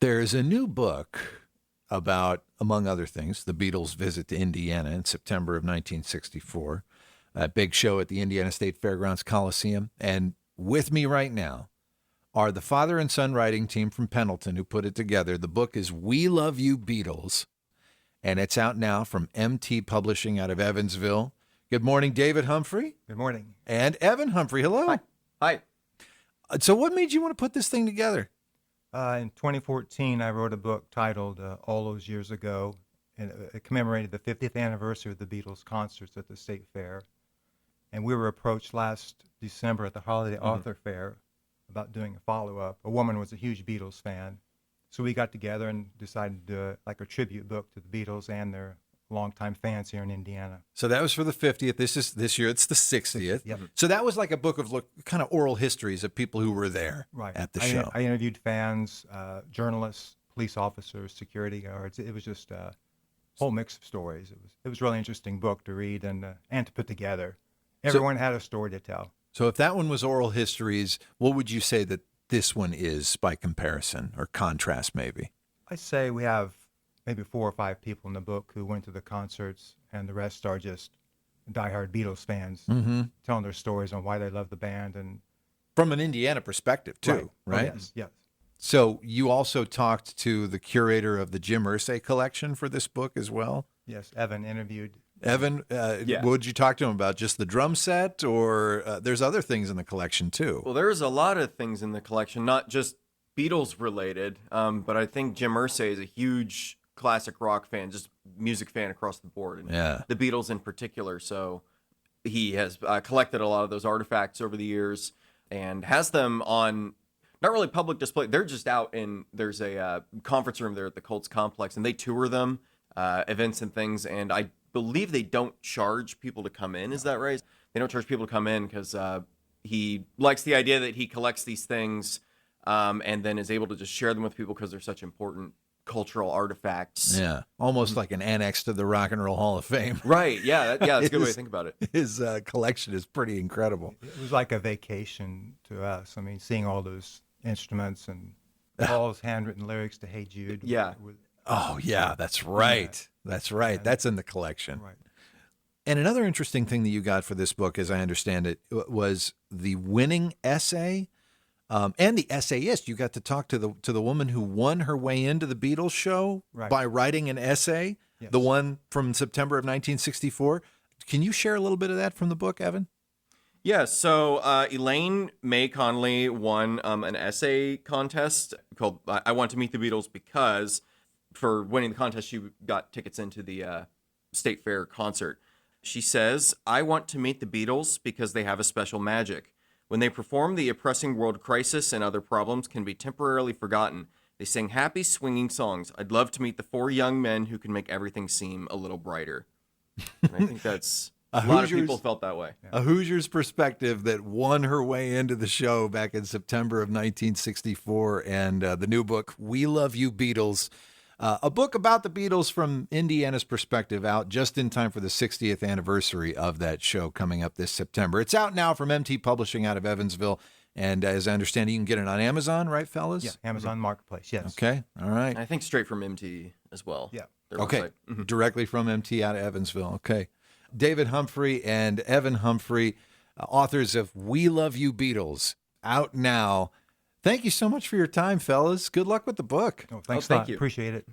There's a new book about, among other things, the Beatles' visit to Indiana in September of 1964, a big show at the Indiana State Fairgrounds Coliseum. And with me right now are the father and son writing team from Pendleton who put it together. The book is We Love You Beatles, and it's out now from MT Publishing out of Evansville. Good morning, David Humphrey. Good morning. And Evan Humphrey. Hello. Hi. Hi. So what made you want to put this thing together? In 2014, I wrote a book titled All Those Years Ago, and it commemorated the 50th anniversary of the Beatles concerts at the State Fair. And we were approached last December at the Holiday Author Fair about doing a follow-up. A woman was a huge Beatles fan. So we got together and decided to do like a tribute book to the Beatles and their longtime fans here in Indiana. So that was for the 50th. This year it's the 60th. Yep. So that was like a book of kind of oral histories of people who were there at the show. I interviewed fans, journalists, police officers, security guards. It was just a whole mix of stories. It was a really interesting book to read and to put together. Everyone had a story to tell. So if that one was oral histories, what would you say that this one is by comparison or contrast maybe? I say we have maybe 4 or 5 people in the book who went to the concerts, and the rest are just diehard Beatles fans telling their stories on why they love the band. And from an Indiana perspective, too, right? Oh, yes. So you also talked to the curator of the Jim Irsay collection for this book as well? Yes, Evan interviewed. Evan, what did you talk to him about? Just the drum set, or there's other things in the collection, too? Well, there's a lot of things in the collection, not just Beatles related, but I think Jim Irsay is a huge classic rock fan, just music fan across the board, and the Beatles in particular. So he has collected a lot of those artifacts over the years and has them on not really public display. They're just out in, there's a conference room there at the Colts complex, and they tour them, events and things. And I believe they don't charge people to come in. Is that right? They don't charge people to come in because he likes the idea that he collects these things and then is able to just share them with people because they're such important cultural artifacts. Yeah, almost like an annex to the Rock and Roll Hall of Fame. Right, yeah, that's a good way to think about it. His collection is pretty incredible. It was like a vacation to us. I mean, seeing all those instruments and Paul's handwritten lyrics to Hey Jude. Yeah. Oh, yeah, that's right. That's right. That's in the collection. Right. And another interesting thing that you got for this book, as I understand it, was the winning essay. And the essayist. You got to talk to the woman who won her way into the Beatles show by writing an essay, the one from September of 1964. Can you share a little bit of that from the book, Evan? Yeah, so Elaine May Conley won an essay contest called I Want to Meet the Beatles because for winning the contest, she got tickets into the State Fair concert. She says, I want to meet the Beatles because they have a special magic. When they perform, the oppressing world crisis and other problems can be temporarily forgotten. They sing happy, swinging songs. I'd love to meet the 4 young men who can make everything seem a little brighter. And I think that's a lot of people felt that way. A Hoosier's perspective that won her way into the show back in September of 1964, and the new book, We Love You Beatles, a book about the Beatles from Indiana's perspective, out just in time for the 60th anniversary of that show coming up this September. It's out now from MT Publishing out of Evansville. And as I understand, you can get it on Amazon, right, fellas? Yeah, Amazon Marketplace, yes. Okay, all right. And I think straight from MT as well. Yeah. Okay, directly from MT out of Evansville. Okay. David Humphrey and Evan Humphrey, authors of We Love You Beatles, out now. Thank you so much for your time, fellas. Good luck with the book. Oh, thanks thank a lot. you. Appreciate it.